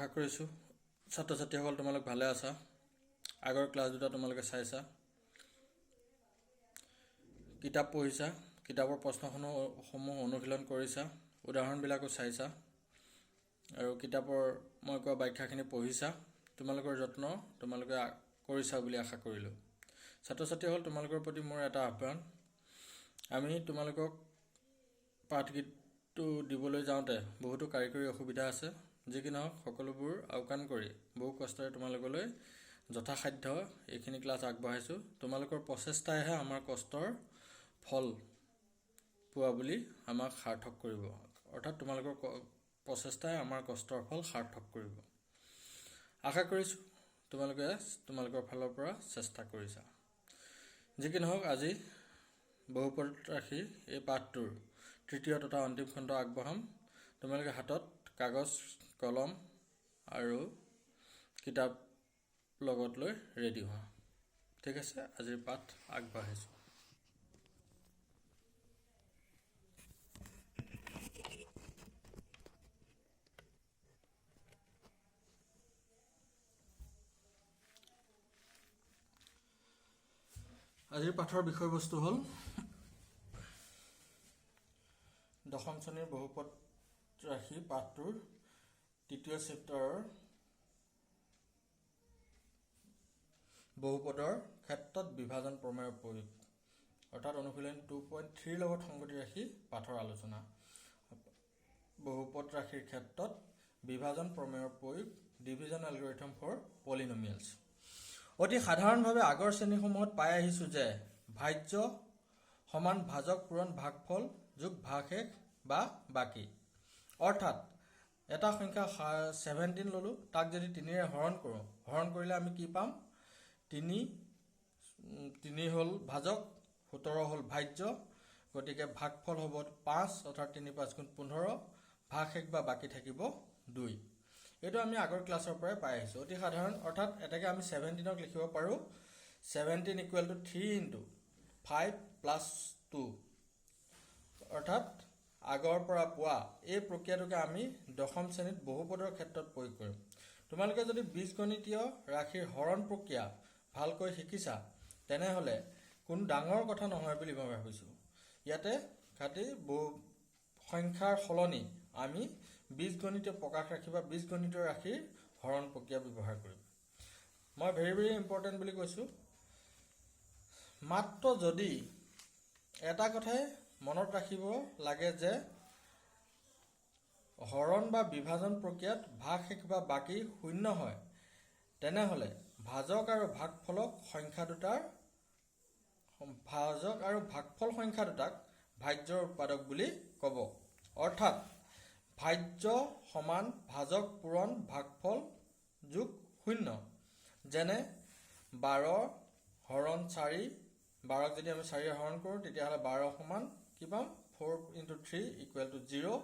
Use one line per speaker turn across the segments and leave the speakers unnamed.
আশা কৰিছোঁ ছাত্ৰ ছাত্ৰীসকল তোমালোক ভালে আছা। আগৰ ক্লাছ দুটা তোমালোকে চাইছা, কিতাপ পঢ়িছা, কিতাপৰ প্ৰশ্নসমূহ অনুশীলন কৰিছা, উদাহৰণবিলাকো চাইছা আৰু কিতাপৰ মই কোৱা ব্যাখ্যাখিনি পঢ়িছা। তোমালোকৰ যত্ন তোমালোকে কৰিছা বুলি আশা কৰিলোঁ। ছাত্ৰ ছাত্ৰীসকল, তোমালোকৰ প্ৰতি মোৰ এটা আহ্বান, আমি তোমালোকক পাঠগীতটো দিবলৈ যাওঁতে বহুতো কাৰিকৰী অসুবিধা আছে। যি কি নহওক সকলোবোৰ আওকাণ কৰি বহু কষ্টৰে তোমালোকলৈ যথাসাধ্য এইখিনি ক্লাছ আগবঢ়াইছোঁ। তোমালোকৰ প্ৰচেষ্টাইহে আমাৰ কষ্টৰ ফল পোৱা বুলি আমাক সাৰ্থক কৰিব, অৰ্থাৎ তোমালোকৰ প্ৰচেষ্টাই আমাৰ কষ্টৰ ফল সাৰ্থক কৰিব। আশা কৰিছোঁ তোমালোকে তোমালোকৰ ফালৰ পৰা চেষ্টা কৰিছা। যি কি নহওক, আজি বহুপদ ৰাশি এই পাঠটোৰ তৃতীয় তথা অন্তিম খণ্ড আগবঢ়াম। তোমালোকে হাতত কাগজ কলম আৰু কিতাপ লগত লৈ ৰেডি হোৱা। ঠিক আছে, আজিৰ পাঠ আগবাঢ়িছোঁ। আজিৰ পাঠৰ বিষয়বস্তু হ'ল দশম শ্ৰেণীৰ বহুপদ ৰাশি পাঠটোৰ তৃতীয় চেপ্টাৰৰ বহুপদৰ ক্ষেত্ৰত বিভাজন প্ৰমেয়ৰ প্ৰয়োগ, অৰ্থাৎ অনুশীলন 2.3 লগত সংগতি ৰাখি পাঠৰ আলোচনা। বহুপদ ৰাশিৰ ক্ষেত্ৰত বিভাজন প্ৰমেয়ৰ প্ৰয়োগ, ডিভিজন এলগৰিথম ফৰ পলিনমিয়েলছ। অতি সাধাৰণভাৱে আগৰ শ্ৰেণীসমূহত পাই আহিছোঁ যে ভাজ্য সমান ভাজক পূৰণ ভাগফল যোগ ভাগশেষ বা বাকী। অৰ্থাৎ এটা সংখ্যা 17 ল'লোঁ, তাক যদি 3ৰে হৰণ কৰোঁ, হৰণ কৰিলে আমি কি পাম? 3 হ'ল ভাজক, 17 হ'ল ভাজ্য, গতিকে ভাগফল হ'ব 5, অৰ্থাৎ 3 5 গুণ 15, ভাগশেষ বা বাকী থাকিব 2। এইটো আমি আগৰ ক্লাছৰ পৰাই পাই আহিছোঁ, অতি সাধাৰণ। অৰ্থাৎ এটাকে আমি 17ক লিখিব পাৰোঁ 17 = 3 × 5 + 2, অৰ্থাৎ আগৰ পৰা পোৱা এই প্ৰক্ৰিয়াটোকে আমি দশম শ্ৰেণীত বহুপদৰ ক্ষেত্ৰত প্ৰয়োগ কৰিম। তোমালোকে যদি বীজগণিতীয় ৰাশিৰ হৰণ প্ৰক্ৰিয়া ভালকৈ শিকিছা, তেনেহ'লে কোনো ডাঙৰ কথা নহয় বুলি মই ভাবিছোঁ। ইয়াতে খাটি সংখ্যাৰ সলনি আমি বীজগণিতীয় প্ৰকাশ ৰাশি বা বীজগণিতীয় ৰাশিৰ হৰণ প্ৰক্ৰিয়া ব্যৱহাৰ কৰিম। মই ভেৰি ইম্পৰ্টেণ্ট বুলি কৈছোঁ। মাত্ৰ যদি এটা কথাই মনত ৰাখিব লাগে যে হৰণ বা বিভাজন প্ৰক্ৰিয়াত ভাগশেষ বা বাকী শূন্য হয়, তেনেহ'লে ভাজক আৰু ভাগফল সংখ্যা দুটাক ভাজ্যৰ উৎপাদক বুলি ক'ব। অৰ্থাৎ ভাজ্য সমান ভাজক পূৰণ ভাগফল যোগ 0। যেনে 12 হৰণ 4, 12ক যদি আমি 4ৰে হৰণ কৰোঁ, তেতিয়াহ'লে 12 সমান কি পাম? 4 × 3 = 0,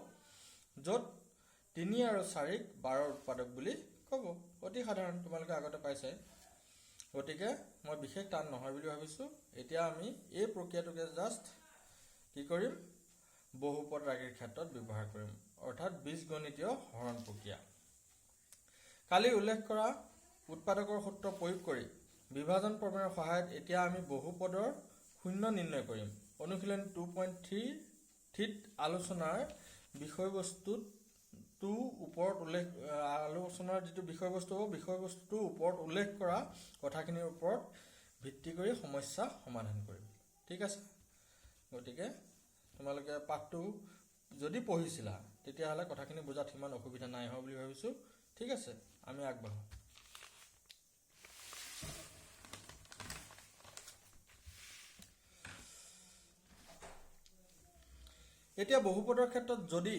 য'ত 3 আৰু 4ক 12ৰ উৎপাদক বুলি ক'ব। অতি সাধাৰণ, তোমালোকে আগতে পাইছে। গতিকে মই বিশেষ টান নহয় বুলি ভাবিছোঁ। এতিয়া আমি এই প্ৰক্ৰিয়াটোকে জাষ্ট কি কৰিম? বহুপদ ৰাশিৰ ক্ষেত্ৰত ব্যৱহাৰ কৰিম, অৰ্থাৎ বীজগণিতীয় হৰণ প্ৰক্ৰিয়া। কালি উল্লেখ কৰা উৎপাদকৰ সূত্ৰ প্ৰয়োগ কৰি বিভাজন প্ৰমেয়ৰ সহায়ত এতিয়া আমি বহুপদৰ শূন্য নিৰ্ণয় কৰিম। অনুশীলন 2.3 আলোচনাৰ যিটো বিষয়বস্তুটোৰ ওপৰত উল্লেখ কৰা কথাখিনিৰ ওপৰত ভিত্তি কৰি সমস্যা সমাধান কৰিম। ঠিক আছে, গতিকে তোমালোকে পাঠটো যদি পঢ়িছিলা, তেতিয়াহ'লে কথাখিনি বুজাত সিমান অসুবিধা নাই হোৱা বুলি ভাবিছোঁ। ঠিক আছে, আমি আগবাঢ়োঁ। এতিয়া বহুপদৰ ক্ষেত্ৰত যদি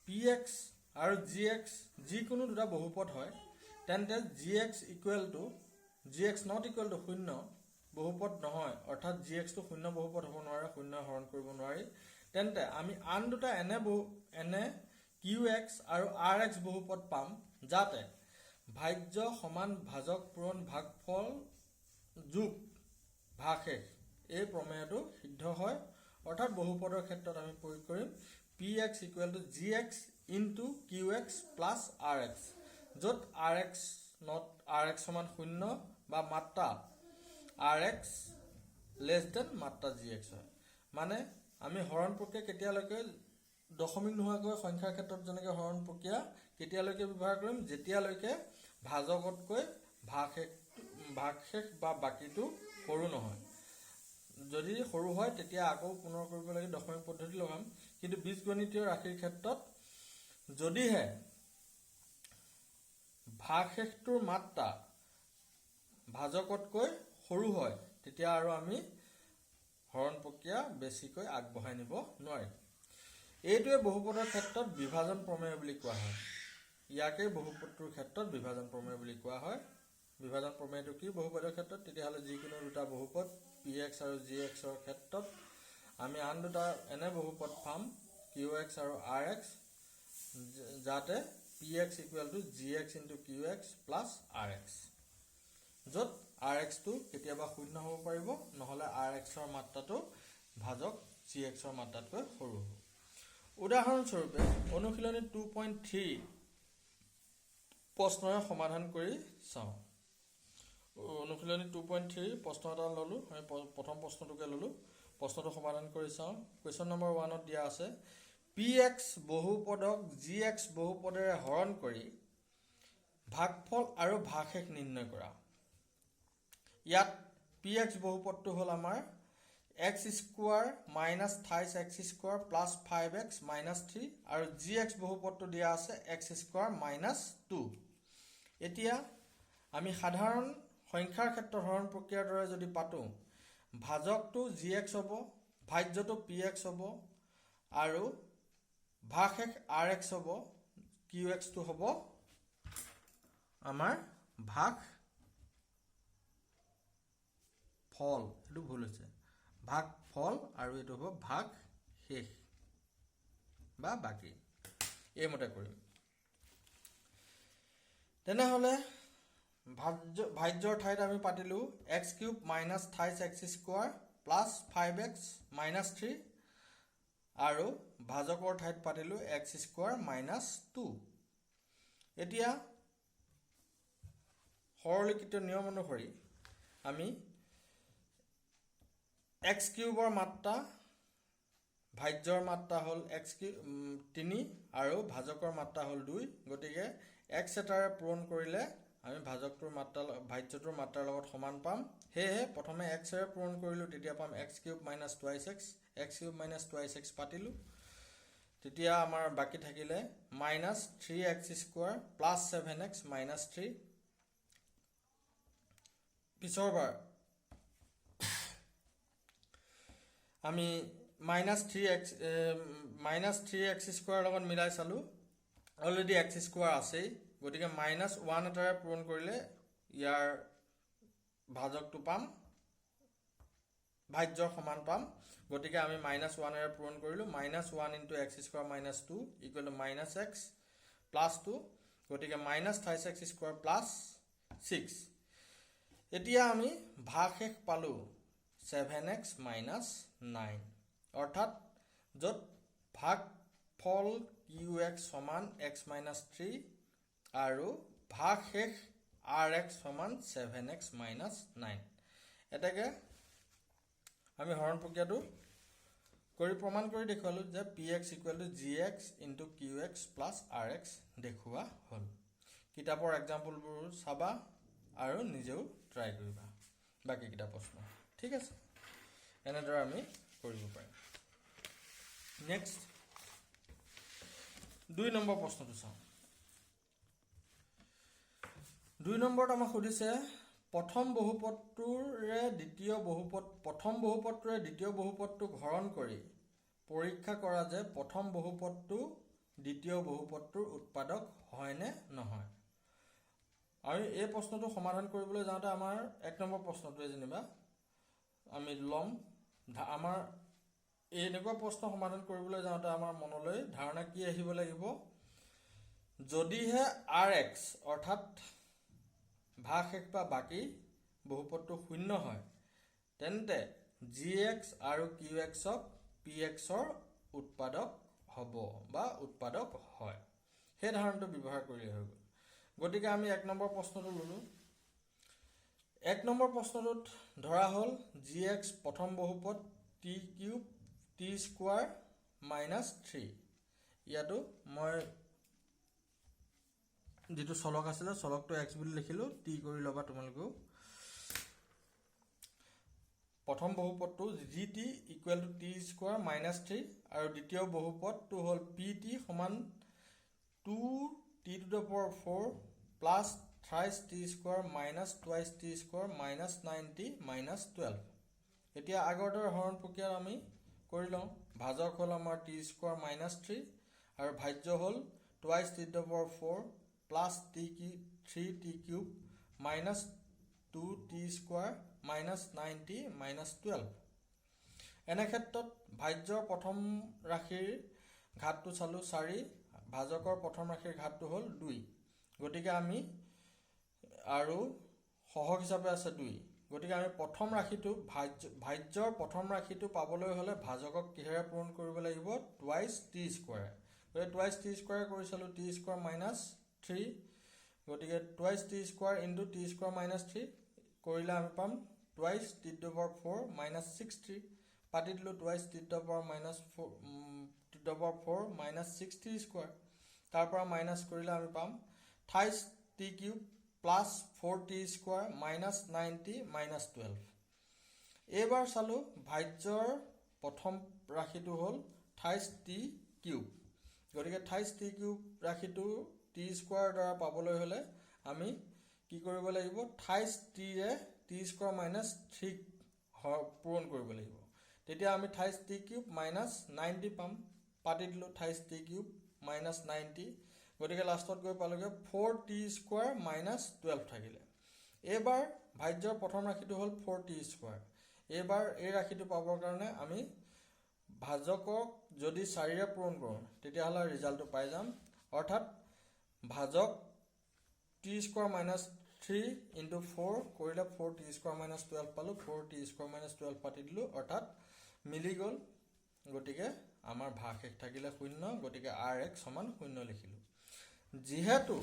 px আৰু gx যিকোনো দুটা বহুপদ হয়, তেন্তে gx not equal to 0 বহুপদ নহয়, অৰ্থাৎ gx টো 0 বহুপদ হ'ব নোৱাৰে, 0 হৰণ কৰিব নোৱাৰি। তেন্তে আমি আন দুটা এনে qx আৰু rx বহুপদ পাম, যাতে ভাজ্য সমান ভাজক পূৰণ ভাগফল যোগ ভাগশেষ এই প্ৰমেয়টো সিদ্ধ হয়। অৰ্থাৎ বহুপদৰ ক্ষেত্ৰত আমি প্ৰয়োগ কৰিম px = gx × qx + rx, য'ত rx not rx সমান 0 বা মাত্ৰা rx less than মাত্ৰা gx হয়। মানে আমি হৰণ প্ৰক্ৰিয়া কেতিয়ালৈকে দশমিক নোহোৱাকৈ সংখ্যাৰ ক্ষেত্ৰত যেনেকৈ হৰণ প্ৰক্ৰিয়া কেতিয়ালৈকে ব্যৱহাৰ কৰিম, যেতিয়ালৈকে ভাজকতকৈ ভাগশেষ বা বাকীটো সৰু নহয়। যদি সৰু হয় তেতিয়া আকৌ পুনৰ কৰিব লাগে, দশমিক পদ্ধতি লগাম। কিন্তু বীজগণিতীয় ৰাশিৰ ক্ষেত্ৰত যদিহে ভাগশেষটোৰ মাত্ৰা ভাজকতকৈ সৰু হয় তেতিয়া আৰু আমি হৰণ প্ৰক্ৰিয়া বেছিকৈ আগবঢ়াই নিব নোৱাৰিম। এইটোৱে বহুপদৰ ক্ষেত্ৰত বিভাজন প্ৰমেয় বুলি কোৱা হয়। ইয়াকে বহুপদটোৰ ক্ষেত্ৰত বিভাজন প্ৰমেয় বুলি কোৱা হয়। বিভাজন প্ৰমেয়টো কি বহুপদৰ ক্ষেত্ৰত? তেতিয়াহ'লে যিকোনো দুটা বহুপদ px আৰু gxৰ ক্ষেত্ৰত আমি আন দুটা এনে বহুপদ পাম qx আৰু rx, যাতে px equal to gx into qx plus rx, য'ত rxটো কেতিয়াবা 0 হ'ব পাৰিব, নহ'লে rxৰ মাত্ৰাটো ভাজক gxৰ মাত্ৰাতকৈ সৰু হ'ব। উদাহৰণস্বৰূপে অনুশীলনী 2.3 প্ৰশ্নৰে সমাধান কৰি চাওঁ। অনুশীলনী 2.3 প্ৰশ্ন এটা ল'লোঁ, আমি প্ৰথম প্ৰশ্নটোকে ল'লোঁ। প্ৰশ্নটো সমাধান কৰি চাওঁ। কুৱেশ্যন নম্বৰ 1ত দিয়া আছে px বহুপদক gx বহুপদেৰে হৰণ কৰি ভাগফল আৰু ভাগশেষ নিৰ্ণয় কৰা। ইয়াত px বহুপদটো হ'ল আমাৰ x square minus 28x square plus 5x minus 3 আৰু gx বহুপদটো দিয়া আছে x স্কোৱাৰ মাইনাছ 2। এতিয়া আমি সাধাৰণ সংখ্যাৰ ক্ষেত্ৰত হৰণ প্ৰক্ৰিয়াৰ দৰে যদি পাতোঁ, ভাজকটো gx হ'ব, ভাজ্যটো px হ'ব আৰু ভাগশেষ rx হ'ব, qxটো হ'ব আমাৰ ভাগ ফল, এইটো ভুল হৈছে, ভাগ ফল আৰু এইটো হ'ব ভাগ শেষ বা বাকী। এইমতে কৰিম। তেনেহ'লে ভাজ্যৰ ঠাইত আমি পাতিলোঁ x cube minus 28x square plus 5x minus 3 আৰু ভাজকৰ ঠাইত পাতিলোঁ x স্কোৱাৰ মাইনাছ 2। এতিয়া সৰলীকৃত নিয়ম অনুসৰি আমি x কিউবৰ মাত্ৰা, ভাজ্যৰ মাত্ৰা হ'ল x কিউব 3 আৰু ভাজকৰ মাত্ৰা হ'ল 2, গতিকে x এটাৰে পূৰণ কৰিলে আমি ভাজকটোৰ মাত্ৰা ভাজ্যটোৰ মাত্ৰাৰ লগত সমান পাম। সেয়েহে প্ৰথমে x এৰে পূৰণ কৰিলোঁ, তেতিয়া পাম x cube minus 2x, x cube minus 2x পাতিলোঁ, তেতিয়া আমাৰ বাকী থাকিলে minus 3x square plus 7x minus 3। পিছৰবাৰ আমি মাইনাছ 3x স্কোৱাৰৰ লগত মিলাই চালোঁ, অলৰেডি x স্কোৱাৰ আছেই, গতিকে মাইনাছ 1 এটাৰে পূৰণ কৰিলে ইয়াৰ ভাজকটো পাম, ভাজ্যৰ সমান পাম। গতিকে আমি মাইনাছ 1এৰে পূৰণ কৰিলোঁ, minus 1 into x square minus 2 equal to minus x plus 2, গতিকে মাইনাছ 28x স্কোৱাৰ প্লাছ 6। এতিয়া আমি ভাগশেষ পালোঁ 7x মাইনাছ 9, অৰ্থাৎ য'ত ভাগফল qx সমান x মাইনাছ 3 আৰু ভাগশেষ rx সমান 7x মাইনাছ 9। এতেকে আমি হৰণ প্ৰক্ৰিয়াটো কৰি প্ৰমাণ কৰি দেখুৱালোঁ যে px equal to gx into qx plus rx দেখুওৱা হ'ল। কিতাপৰ এক্সাম্পলবোৰ চাবা আৰু নিজেও ট্ৰাই কৰিবা বাকীকেইটা প্ৰশ্ন। ঠিক আছে, এনেদৰে আমি কৰিব পাৰিম। নেক্সট 2 নম্বৰ প্ৰশ্নটো চাওঁ। 2 নম্বৰত আমাক সুধিছে প্ৰথম বহুপদটোৰে দ্বিতীয় বহুপদটোক হৰণ কৰি পৰীক্ষা কৰা যে প্ৰথম বহুপদটো দ্বিতীয় বহুপদটোৰ উৎপাদক হয়নে নহয়। আৰু এই প্ৰশ্নটো সমাধান কৰিবলৈ যাওঁতে আমাৰ 1 নম্বৰ প্ৰশ্নটোৱে যেনিবা আমি ল'ম। আমাৰ এনেকুৱা প্ৰশ্ন সমাধান কৰিবলৈ যাওঁতে আমাৰ মনলৈ ধাৰণা কি আহিব লাগিব, যদিহে rx অৰ্থাৎ ভাগশেষ বা বাকী বহুপদটো 0 হয়, তেন্তে gx আৰু qxক pxৰ উৎপাদক হ'ব বা উৎপাদক হয়। সেই ধাৰণাটো ব্যৱহাৰ কৰিলে হৈ গ'ল। গতিকে আমি 1 নম্বৰ প্ৰশ্নটো ল'লোঁ 1 নম্বৰ প্ৰশ্নটোত ধৰা হ'ল gx প্ৰথম বহুপদ t কিউব t স্কোৱাৰ -3 ইয়াতো মই যেটো চলক আছিলে চলকটো x বুলি লিখিলো t কৰি লবা তোমালোকেও প্ৰথম বহুপদটো gt equal to t square -3 আৰু দ্বিতীয় বহুপদটো হ'ল pt সমান 2t to the power 4 plus thrice t square minus twice t square minus 9t minus 12 এতিয়া আগৰ দৰে হৰণ প্ৰক্ৰিয়া আমি কৰি লওঁ ভাজক হ'ল আমাৰ t square -3 আৰু ভাজ্য হ'ল twice t to the power 4 plus 3t cube minus 2t square minus 9t minus 12 এনে ক্ষেত্ৰত ভাজ্যৰ প্ৰথম ৰাশিৰ ঘাতটো চালো 4 ভাজকৰ প্ৰথম ৰাশিৰ ঘাতটো হ'ল 2 গতিকে আমি আৰু সহগ হিচাপে আছে 2 গতিকে আমি প্ৰথম ৰাশিটো ভাজ্যৰ প্ৰথম ৰাশিটো পাবলৈ হলে ভাজকক কিহেৰে পূৰণ কৰিব লাগিব twice t square গতিকে twice t square কৰি চালো t square -3 গতিকে twice t square into t square -3 কৰিলে আমি পাম twice t to the power 4 -60 পাতি দিলো twice t to the power -4 -60 square তাৰ পৰা মাইনাস কৰিলে আমি পাম thrice t cube plus 4t square minus 9t minus 12 এবাৰ চালো ভাজ্যৰ প্ৰথম ৰাশিটো হ'ল thrice t cube গতিকে thrice t cube ৰাশিটো t square দ্বাৰা পাবলৈ হলে আমি কি কৰিব লাগিব thrice t ৰে t square minus 3 পূৰণ কৰিব লাগিব তেতিয়া আমি thrice t cube minus 9t পাম পাতি দিলো thrice t cube minus 9t গতিকে লাষ্টত গৈ পালোগে 4t square minus 12 থাকিলে এবাৰ ভাজ্যৰ প্ৰথম ৰাশিটো হ'ল 4t square এবাৰ এই ৰাশিটো পাবৰ কাৰণে আমি ভাজকক যদি 4 ৰে পূৰণ কৰোঁ তেতিয়া হলে ৰিজাল্টটো পাই যাম অৰ্থাৎ ভাজক t square minus 3 into 4 কৰিলে 4t square minus 12 পালো 4t square minus 12 পাতি দিলো অৰ্থাৎ মিলি গল গতিকে আমাৰ ভাগ শেষ থাকিলে 0 গতিকে rx সমান 0 লিখিলো যেহেতু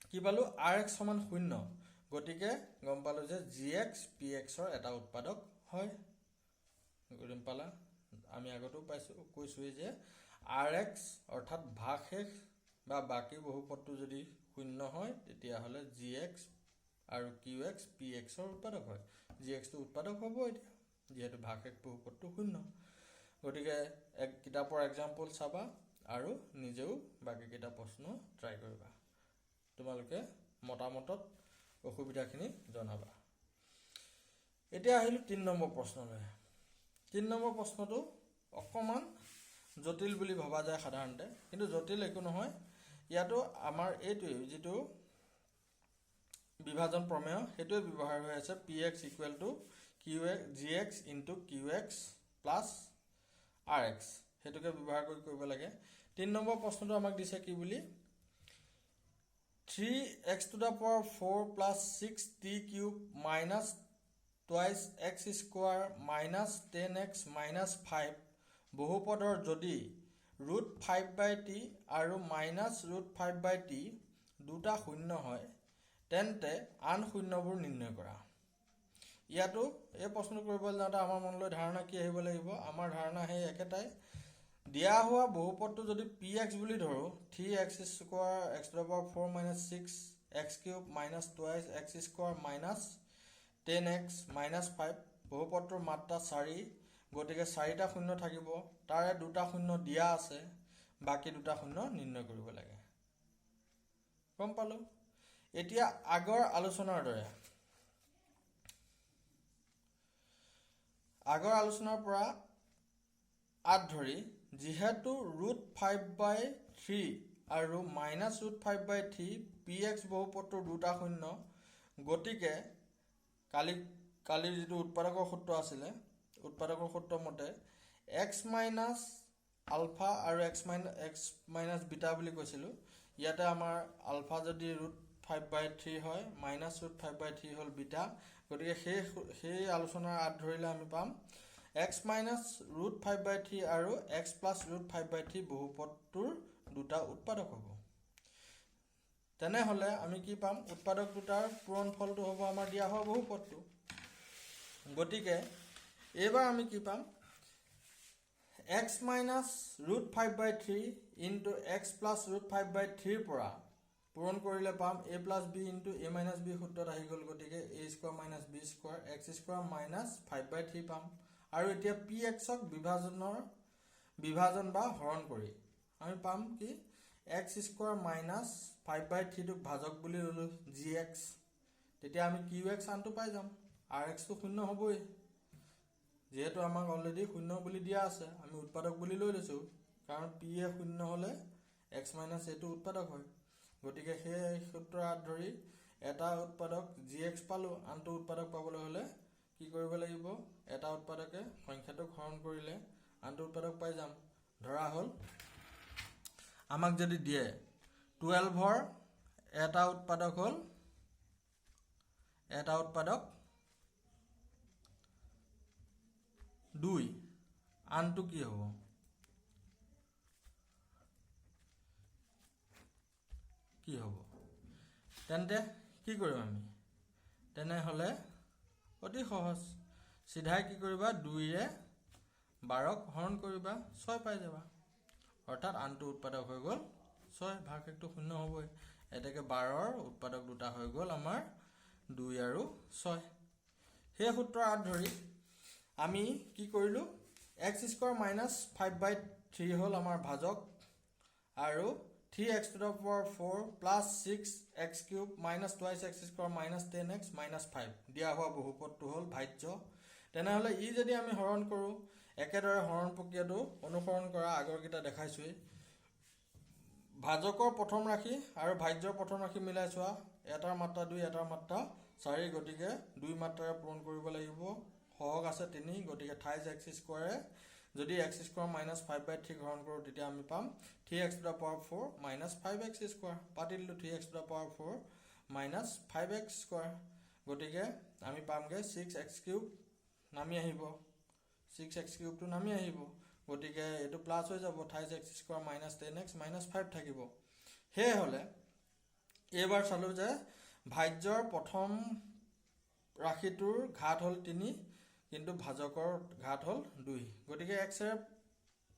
কি পালো rx সমান 0 গতিকে গম পালো যে gx px ৰ এটা উৎপাদক হয় গম পালা আমি আগতো কৈছো যে rx অৰ্থাৎ ভাগ শেষ বা বাকি বহুপদটো যদি 0 হয় তেতিয়া হলে gx আৰু qx px ৰ উৎপাদক হয় gx টো উৎপাদক হ'ব এতিয়া যেহেতু ভাগ শেষ বহুপদটো 0 গতিকে এক কিতাপৰ এক্সাম্পল চাবা আৰু নিজেও বাকি কিটা প্ৰশ্ন ট্ৰাই কৰিবা তোমালোকে মতামতত অসুবিধাখিনি জনাবা এতিয়া আহিলো 3 নম্বৰ প্ৰশ্নলৈ 3 নম্বৰ প্ৰশ্নটো অকমান জটিল বুলি ভাবা যায় সাধাৰণতে কিন্তু জটিল একো নহয় ইয়াতো আমাৰ এইটোৱে যেটো বিভাজন প্ৰমেয় হেতুৱে ব্যৱহাৰ হৈ আছে px equal to qx gx into qx plus rx হেতুকে ব্যৱহাৰ কৰিব লাগে 3 নম্বৰ প্ৰশ্নটো আমাক দিছে কি বুলি 3x to the power 4 plus 6t cube minus twice x square minus 10x minus 5 বহুপদৰ যদি √5/t আৰু -√5/t দুটা শূন্য হয় তেন্তে আন শূন্যবোৰ নিৰ্ণয় কৰা ইয়াতো এই প্ৰশ্ন কৰিবলৈ যাওঁতে আমাৰ মনলৈ ধাৰণা কি আহিব লাগিব আমাৰ ধাৰণা হে একেটাই দিয়া হোৱা বহুপদটো যদি px বুলি ধৰো 3x square x to the power 4 - 6 x cube minus twice x square minus 10x minus 5 বহুপদটোৰ মাত্ৰা 4 গতিকে 4টা শূন্য থাকিব তাৰে দুটা শূন্য দিয়া আছে বাকি দুটা শূন্য নিৰ্ণয় কৰিব লাগে গম পালো এতিয়া আগৰ আলোচনাৰ দৰে আগৰ আলোচনাৰ পৰা আত ধৰি যেহেতু √5/3 আৰু -√5/3 px বহুপদটোৰ দুটা শূন্য গতিকে কালিৰ যেটো উৎপাদকৰ সূত্ৰ আছিলে উৎপাদকৰ সূত্ৰ মতে x minus alpha আৰু x minus beta বুলি কৈছিলো ইয়াতে আমাৰ alpha যদি √5/3 হয় -√5/3 হ'ল beta গতিকে সেই আলোচনাৰ আত ধৰিলে আমি পাম x minus √5/3 আৰু x plus √5/3 বহুপদটোৰ দুটা উৎপাদক হ'ব তেনেহ'লে আমি কি পাম উৎপাদক দুটাৰ পূৰণফলটো হ'ব আমাৰ দিয়া হোৱা বহুপদটো গতিকে এইবাৰ আমি কি পাম x minus root 5/3 into x plus root 5/3 পৰা পূৰণ কৰিলে পাম a plus b into a minus b সূত্ৰত আহি গ'ল গতিকে a square minus b square x square minus 5/3 পাম আৰু এতিয়া px ক বিভাজন বা হৰণ কৰি আমি পাম কি x square minus 5/3 টোক ভাজক বুলি ললো gx তেতিয়া আমি qx আনটো পাই যাম rx তো শূন্য হ'বই যেহেতু আমাক অলৰেডি শূন্য বুলি দিয়া আছে আমি উৎপাদক বুলি লৈ লৈছো কাৰণ p এ শূন্য হলে x - a টো উৎপাদক হয় গতিকে সেই সূত্ৰৰ ধৰি এটা উৎপাদক gx পালো আনটো উৎপাদক পাবলৈ হলে কি কৰিব লাগিব এটা উৎপাদকে সংখ্যাটো হৰণ কৰিলে আনটো উৎপাদক পাই যাম ধৰা হল আমাক যদি দিয়ে 12 ৰ এটা উৎপাদক হল এটা উৎপাদক 2 আনটো কি হ'ব তেন্তে কি কৰিম আমি তেনেহলে অতি সহজ সিধাই কি কৰিবা 2 ৰে 12 ক হৰণ কৰিবা 6 পাই যাবা অৰ্থাৎ আনটো উৎপাদক হৈ গ'ল 6 ভাগ একটো শূন্য হ'বই এটাকে 12 ৰ উৎপাদক দুটা হৈ গ'ল আমাৰ 2 আৰু 6 সেই সূত্ৰ ধৰি আমি কি কৰিলো x square minus 5/3 হল আমাৰ ভাজক আৰু 3x to the power 4 plus 6x cube minus twice x square minus 10x minus 5 দিয়া হোৱা বহুপদটো হল ভাজ্য তেনেহলে ই যদি আমি হৰণ কৰো একেদৰে হৰণ প্ৰক্ৰিয়াটো অনুসৰণ কৰা আগৰ কিটা দেখাইছোই ভাজকৰ প্ৰথম ৰাশি আৰু ভাজ্যৰ প্ৰথম ৰাশি মিলাই চোৱা এটাৰ মাত্ৰা 2 এটাৰ মাত্ৰা 4 গতিকে 2 মাত্ৰাৰে পূৰণ কৰিব লাগিব সহগ আছে 3 গতিকে 28x স্কয়াৰে যদি x square minus 5/3 গ্ৰহণ কৰো তেতিয়া আমি পাম 3x to the power 4 minus 5x square পাতিলো 3x to the power 4 minus 5x square গতিকে আমি পামগে 6x cube নামি আহিব 6x cube টো নামি আহিব গতিকে এটো প্লাস হৈ যাব 28x square minus 10x minus 5 থাকিব হে হলে এবাৰ চালো যে ভাজ্যৰ প্ৰথম ৰাশিটোৰ ঘাত হল 3 কিন্তু ভাজকৰ ঘাত হল 2 গতিকে x এৰে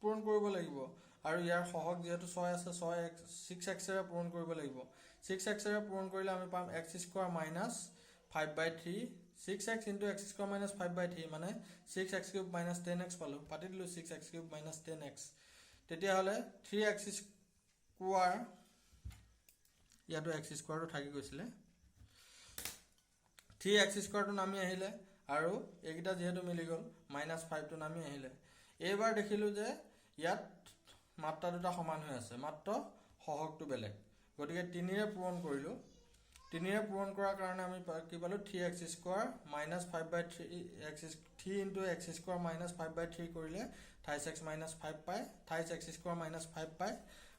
পূৰণ কৰিব লাগিব আৰু ইয়াৰ সহগ যেহেতু 6 আছে 6x এৰে পূৰণ কৰিব লাগিব 6x এৰে পূৰণ কৰিলে আমি পাম x square minus 5/3 6x into x square minus 5/3 মানে 6x cube minus 10x পালো পাতি দিলো 6x cube minus 10x তেতিয়া হলে 3x square ইয়াতো x square টো থাকি গৈছিলে 3x square টো নামি আহিলে আৰু এইকিটা যেহেতু মিলি গল -5 টো নামি আহিলে এইবাৰ দেখিলো যে ইয়াত মাত্ৰা দুটা সমান হৈ আছে মাত্ৰ সহগটো বেলেগ গতিকে 3 ৰে পূৰণ কৰিলো 3 ৰে পূৰণ কৰাৰ কাৰণে আমি কি পালো 3x square minus 5/3 3 into x square minus 5/3 কৰিলে 28x minus 5 পায় 28x square minus 5 পায়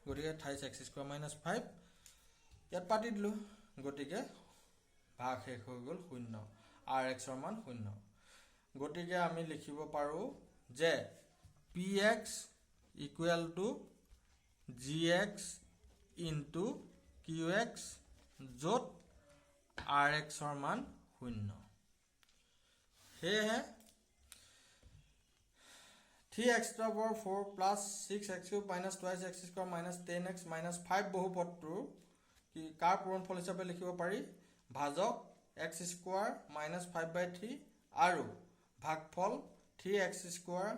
গতিকে 28x square minus 5 ইয়াত পাতি দিলো গতিকে ভাগ শেষ হৈ গল 0 rx ৰ মান 0 গতিকে আমি লিখিব পাৰো যে px equal to gx into qx যত rx ৰ মান 0 হেহে 3x to the power 4 plus 6x cube minus twice x square minus 10x minus 5 বহুপদটোৰ কি কাৰ পূৰণফল হিচাপে লিখিব পাৰি ভাজক x square minus 5/3 আৰু ভাগফল 3x square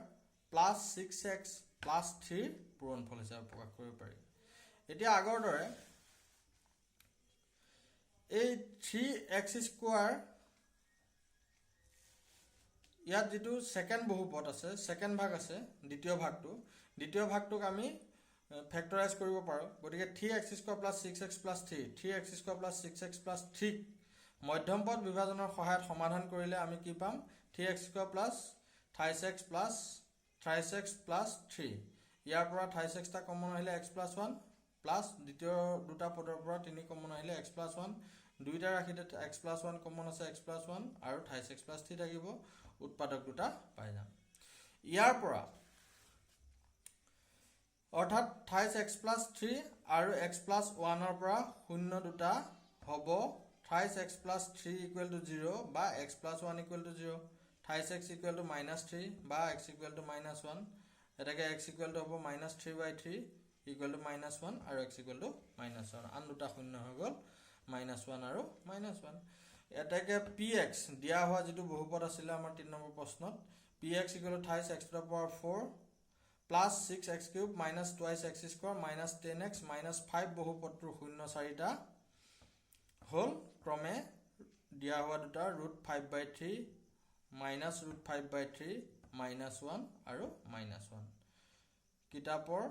plus 6x plus 3 পূৰণফল হিচাপে প্ৰকাশ কৰিব পাৰি এতিয়া আগৰ দৰে এই 3x square ইয়াত যেটো সেকেন্ড বহুপদ আছে সেকেন্ড ভাগ আছে দ্বিতীয় ভাগটোক আমি ফ্যাক্টৰাইজ কৰিব পাৰো গতিকে 3x square plus 6x plus 3 3x square plus 6x plus 3 মধ্যমপদ বিভাজনৰ সহায়ত সমাধান কৰিলে আমি কি পাম 3x square plus 36x plus 36x plus 3 ইয়াৰ পৰা 36 টা কমন আহিলে x plus 1 plus দ্বিতীয় দুটা পদৰ পৰা 3 কমন আহিলে x plus 1 দুইটা ৰাখিতে x plus 1 কমন আছে x plus 1 আৰু 36x plus 3 থাকিব উৎপাদক দুটা পাই যাম ইয়াৰ পৰা অৰ্থাৎ 28x+3 আৰু x+1 পৰা 0 দুটা হ'ব 28x+3 = 0 বা x+1 = 0 28x = -3 বা x = -1 এটাকে x = হ'ব -3/3 = -1 আৰু x = -1 আন দুটা শূন্য হৈ গ'ল -1 আৰু -1 এটাকে px দিয়া হোৱা যেটো বহুপদ আছিল আমাৰ 3 নম্বৰ প্ৰশ্নত px = 28x⁴ plus 6x³ minus 2x² minus 10x minus 5 বহুপদটোৰ শূন্য চাৰিটা হ'ল ক্ৰমে দিয়া হোৱা দুটা √5/3 minus √5/3 -1 আৰু -1 কিতাপৰ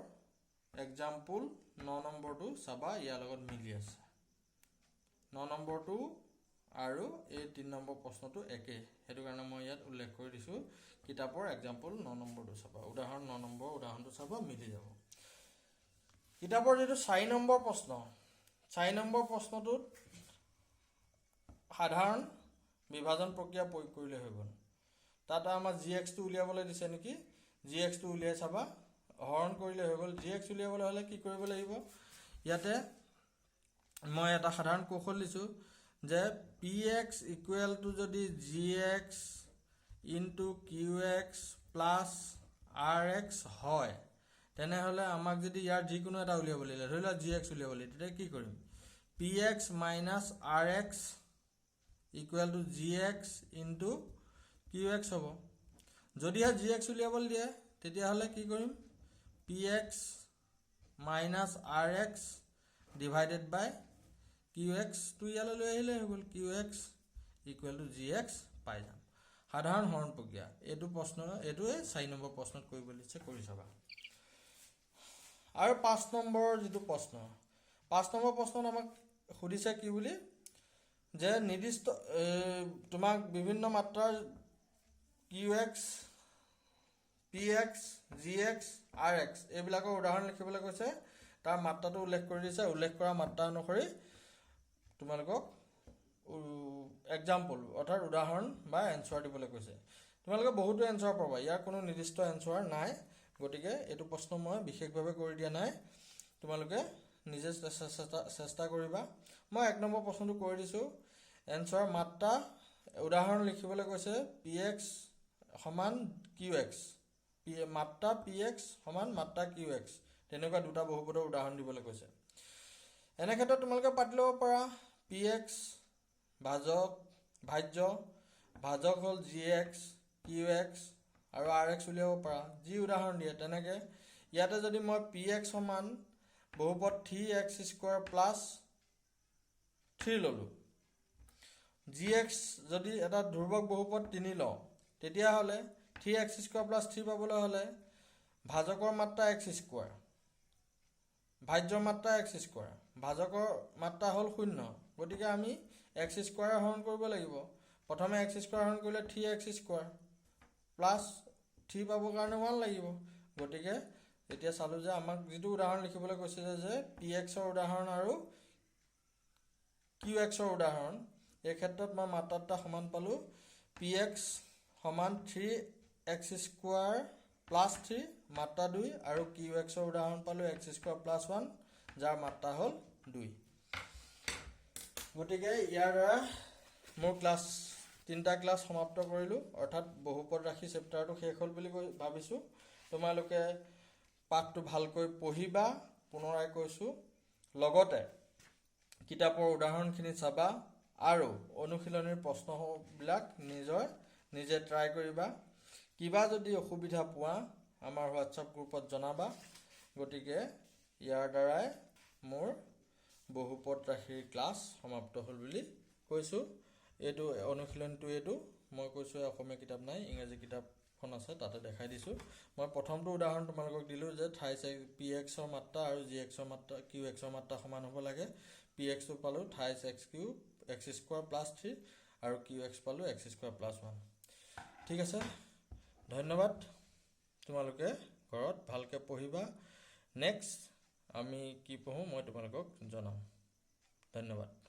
এক্সাম্পল 9 নম্বৰটো চাবা ইয়াৰ লগত মিলি আছে 9 নম্বৰটো আৰু এই 3 নম্বৰ প্ৰশ্নটো একে হেতু কাৰণে মই ইয়াত উল্লেখ কৰি দিছো কিতাপৰ এক্সাম্পল 9 নম্বৰটো চাবা উদাহৰণ 9 নম্বৰ উদাহৰণটো চাবা মিলি যাব কিতাপৰ যেটো 4 নম্বৰ প্ৰশ্ন 4 নম্বৰ প্ৰশ্নটোত সাধাৰণ বিভাজন প্ৰক্ৰিয়া প্ৰয়োগ কৰিলে হৈ গ'ল তাত আমাৰ gx টো উলিয়াবলৈ দিছে নেকি gx টো উলিয়াই চাবা হৰণ কৰিলে হৈ গ'ল gx উলিয়াবলৈ হলে কি কৰিব লাগিব ইয়াতে মই এটা সাধাৰণ কৌশল দিছো যে px = যদি gx into qx plus rx হয় তেনেহলে আমাক যদি ইয়াৰ যিকোনো এটা উলিয়াব লাগিলে ধৰিলা gx উলিয়াব লাগিলে তেতিয়া কি কৰিম px minus rx = gx into qx হ'ব যদি gx উলিয়াব দিয়ে তেতিয়া হলে কি কৰিম px minus rx divided by qx টো ইয়ালৈ লৈ আহিলে হৈ গ'ল qx = gx পাই যাম সাধাৰণ হৰণ প্ৰক্ৰিয়া এটো প্ৰশ্ন এটোৱে 4 নম্বৰ প্ৰশ্নত কৰিব লিখছে কৰি চাবা আৰু 5 নম্বৰ যেটো প্ৰশ্ন 5 নম্বৰ প্ৰশ্নত আমাক সুধিছে কি বুলি যে নিৰ্দিষ্ট তোমাক বিভিন্ন মাত্ৰাৰ qx px gx rx এইবিলাকৰ উদাহৰণ লিখিবলৈ কৈছে তাৰ মাত্ৰাটো উল্লেখ কৰি দিছে উল্লেখ কৰা মাত্ৰা অনুসৰি তোমালোকক এক্সাম্পল অৰ্থাৎ উদাহৰণ বা এনসাৰ দিবলৈ কৈছে তোমালোকে বহুতো এনসাৰ পাবা ইয়াৰ কোনো নিৰ্দিষ্ট এনসাৰ নাই গতিকে এটো প্ৰশ্ন মই বিশেষভাৱে কৰি দিয়া নাই তোমালোকে নিজে চেষ্টা কৰিবা মই 1 নম্বৰ প্ৰশ্নটো কৰি দিছো এনসাৰ মাত্ৰা উদাহৰণ লিখিবলৈ কৈছে px = qx মাত্ৰা px = মাত্ৰা qx তেনেকুৱা দুটা বহুপদৰ উদাহৰণ দিবলৈ কৈছে এনে ক্ষেত্ৰত তোমালোকে পাতি ল'ব পাৰা px ভাজক হ'ল gx qx আৰু rx উলিয়াব পাৰা যি উদাহৰণ দিয়ে তেনেকে ইয়াতে যদি মই px = বহুপদ 3x² + 3 ললো gx যদি এটা ধ্ৰুবক বহুপদ 3 লওঁ তেতিয়া হলে 3x² + 3 পাবলৈ হলে ভাজকৰ মাত্ৰা x² ভাজ্যৰ মাত্ৰা x² ভাজকৰ মাত্ৰা হ'ল 0 গতিকে আমি x² হৰণ কৰিব লাগিব প্ৰথমে x² হৰণ কৰিলে 3x² প্লাস 3 পাবৰ কাৰণে 1 লাগিব গতিকে এতিয়া চালো যে আমাক যেটো উদাহৰণ লিখিবলৈ কৈছে যে px ৰ উদাহৰণ আৰু qx ৰ উদাহৰণ এই ক্ষেত্ৰত মই মাত্ৰাটা সমান পালো px = 3x² + 3 মাত্ৰা 2 আৰু qx ৰ উদাহৰণ পালো x² + 1 যাৰ মাত্ৰা হ'ল 2 গতিকে ইয়াৰ দ্বাৰা মোৰ ক্লাস 3টা ক্লাস সমাপ্ত কৰিলো অৰ্থাৎ বহুপদ ৰাশি চেপ্টাৰটো শেষ হ'ল বুলি ভাবিছো তোমালোকে পাঠটো ভালকৈ পঢ়িবা পুনৰাই কৈছো লগতে কিতাপৰ উদাহৰণখিনি চাবা আৰু অনুশীলনীৰ প্ৰশ্নবিলাক নিজে ট্ৰাই কৰিবা কিবা যদি অসুবিধা পোৱা আমাৰ হোৱাটছআপ গ্ৰুপত জনাবা গতিকে ইয়াৰ দ্বাৰাই মোৰ বহুপদ ৰাশিৰ ক্লাস সমাপ্ত হ'ল বুলি কৈছো এটো অনুশীলনটো এটো মই কৈছো অসমীয়া কিতাপ নাই ইংৰাজী কিতাপখন আছে তাতে দেখাই দিছো মই প্ৰথমটো উদাহৰণ তোমালোকক দিলো যে px ৰ মাত্ৰা আৰু gx ৰ মাত্ৰা qx ৰ মাত্ৰা সমান হ'ব লাগে px টো পালো 28x³ x² + 3 আৰু qx পালো x² + 1 ঠিক আছে ধন্যবাদ তোমালোকে ঘৰত ভালকে পঢ়িবা নেক্সট আমি কি পঢ়ো মই তোমালোকক জনাম ধন্যবাদ